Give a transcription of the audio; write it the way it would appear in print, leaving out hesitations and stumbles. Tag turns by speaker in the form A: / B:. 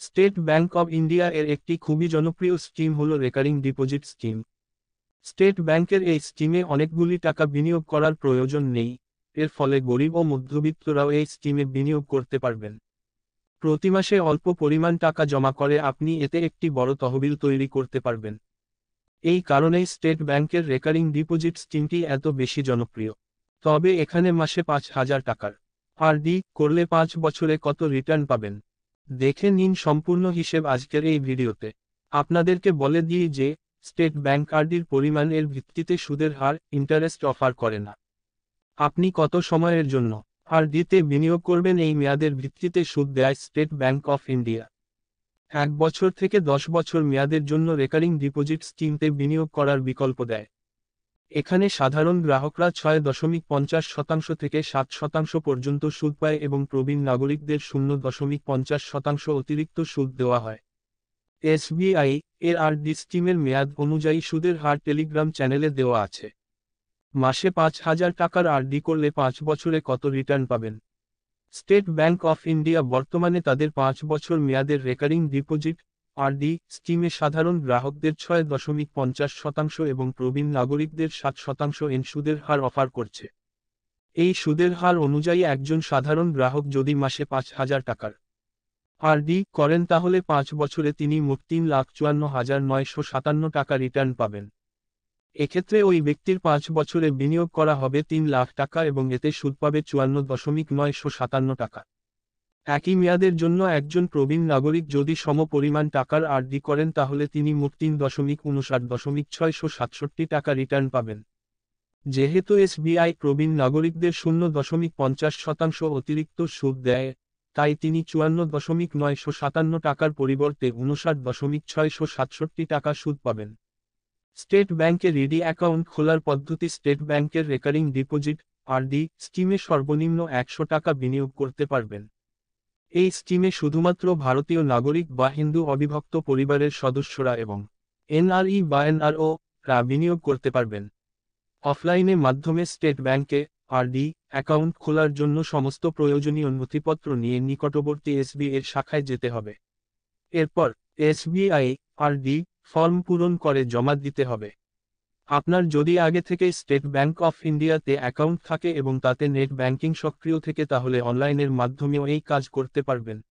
A: State bank of India এর একটি খুবই জনপ্রিয় স্কিম হল রেকারিং ডিপোজিট স্কিম। স্টেট ব্যাংকের এই স্কিমে অনেকগুলি টাকা বিনিয়োগ করার প্রয়োজন নেই, এর ফলে গরিব ও মধ্যবিত্তরাও এই স্কিমে বিনিয়োগ করতে পারবেন। প্রতি মাসে অল্প পরিমাণ টাকা জমা করে আপনি এতে একটি বড় তহবিল তৈরি করতে পারবেন। এই কারণেই স্টেট ব্যাংকের রেকারিং ডিপোজিট স্কিমটি এত বেশি জনপ্রিয়। তবে এখানে মাসে 5,000 টাকার আরডি করলে 5 বছরে কত রিটার্ন পাবেন, দেখে নিন সম্পূর্ণ হিসেব আজকের এই ভিডিওতে। আপনাদেরকে বলে দিই যে স্টেট ব্যাংক আরডির পরিমাণ এর ভিত্তিতে সুদের হার ইন্টারেস্ট অফার করে না। আপনি কত সময়ের জন্য আরডিতে বিনিয়োগ করবেন এই মেয়াদের ভিত্তিতে সুদ দেয় স্টেট ব্যাংক অফ ইন্ডিয়া। 1 বছর থেকে 10 বছর মেয়াদের জন্য রেকারিং ডিপোজিট স্কিমতে বিনিয়োগ করার বিকল্প দেয়। এখানে সাধারণ গ্রাহকরা 6.50% থেকে 7% পর্যন্ত সুদ পায় এবং প্রবীণ নাগরিকদের 0.50% অতিরিক্ত সুদ দেওয়া হয়। এসবিআই এর আরডি স্কিমের মেয়াদ অনুযায়ী সুদের হার টেলিগ্রাম চ্যানেলে দেওয়া আছে। মাসে 5,000 টাকার আরডি করলে 5 বছরে কত রিটার্ন পাবেন। স্টেট ব্যাংক অফ ইন্ডিয়া বর্তমানে তাদের 5 বছর মেয়াদের রেকারিং ডিপোজিট আরডি স্কিমে সাধারণ গ্রাহকদের 6.50% এবং প্রবীণ নাগরিকদের 7% সুদের হার অফার করছে। এই সুদের হার অনুযায়ী একজন সাধারণ গ্রাহক যদি মাসে 5,000 টাকার আরডি করেন তাহলে 5 বছরে তিনি মোট 3,54,957 টাকা রিটার্ন পাবেন। এক্ষেত্রে ওই ব্যক্তির 5 বছরে বিনিয়োগ করা হবে 3 লাখ টাকা এবং এতে সুদ পাবে 54,957 টাকা। একই মেয়াদের জন্য একজন প্রবীণ নাগরিক যদি সম পরিমাণ টাকার আরডি করেন তাহলে তিনি মোট 3,59,667 টাকা রিটার্ন পাবেন। যেহেতু এসবিআই প্রবীণ নাগরিকদের 0.50% অতিরিক্ত সুদ দেয়, তাই তিনি 54,957 টাকার পরিবর্তে 59,667 টাকা সুদ পাবেন। স্টেট ব্যাংকে রিডি অ্যাকাউন্ট খোলার পদ্ধতি স্টেট ব্যাংকের রেকারিং ডিপোজিট আরডি স্কিমে সর্বনিম্ন 100 টাকা বিনিয়োগ করতে পারবেন। এই স্কিমে শুধুমাত্র ভারতীয় নাগরিক বা হিন্দু অবিভক্ত পরিবারের সদস্যরা এবং এনআরই বা এনআরও রা বিনিয়োগ করতে পারবেন। অফলাইনে মাধ্যমে স্টেট ব্যাংকে আরডি অ্যাকাউন্ট খোলার জন্য সমস্ত প্রয়োজনীয় নথিপত্র নিয়ে নিকটবর্তী এসবিআই এর শাখায় যেতে হবে। এরপর এসবিআই আরডি ফর্ম পূরণ করে জমা দিতে হবে। আপনার যদি আগে থেকে স্টেট ব্যাংক অফ ইন্ডিয়াতে অ্যাকাউন্ট থাকে এবং তাতে নেট ব্যাংকিং সক্রিয় থেকে তাহলে অনলাইনের মাধ্যমেও এই কাজ করতে পারবেন।